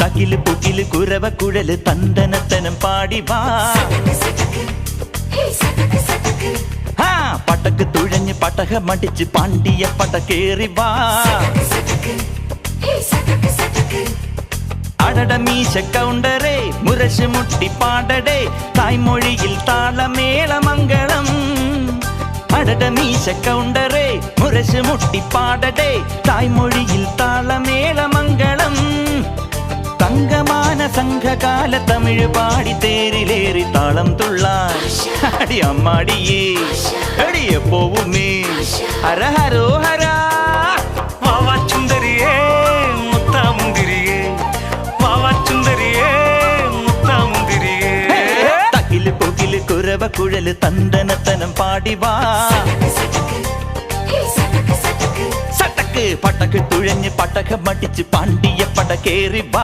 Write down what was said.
തകില് പുകില് കുരവ കുഴല് തന്തനത്തനം പാടി വാ പടക്ക് തുഴഞ്ഞ് പടക മടിച്ച് പാണ്ടിയ പടക്കേറി വാ അടട മീശ കൗണ്ടറേ മുരശ് മുട്ടി പാടടേ തായ്മൊഴിയിൽ താളമേളമംഗളം അടട മീശ കൗണ്ടറേ മുരശ് മുട്ടി പാടടേ തായ്മൊഴിയിൽ താളമേളമംഗളം തങ്കമാന സംഘകാല തമിഴ് പാടി തേരിലേറി താളം തുള്ളാൻ അടി അമ്മാടിയേ അടിയ പോവുമേ ഹര ഹരോ ഹരാ വാവാ ചുന്ദരിയേ മുത്താമുന്തിരിയേ വാവാ ചുന്ദരിയേ മുത്താമുന്തിരിയേ തകില് പുകില് കുരവ കുഴല് തന്തനത്തനം പാടി വാ സട്ടക്ക് പടക്ക് തുഴഞ്ഞ് പടക മടിച്ച് പാണ്ടിയ പടക്കേറി വാ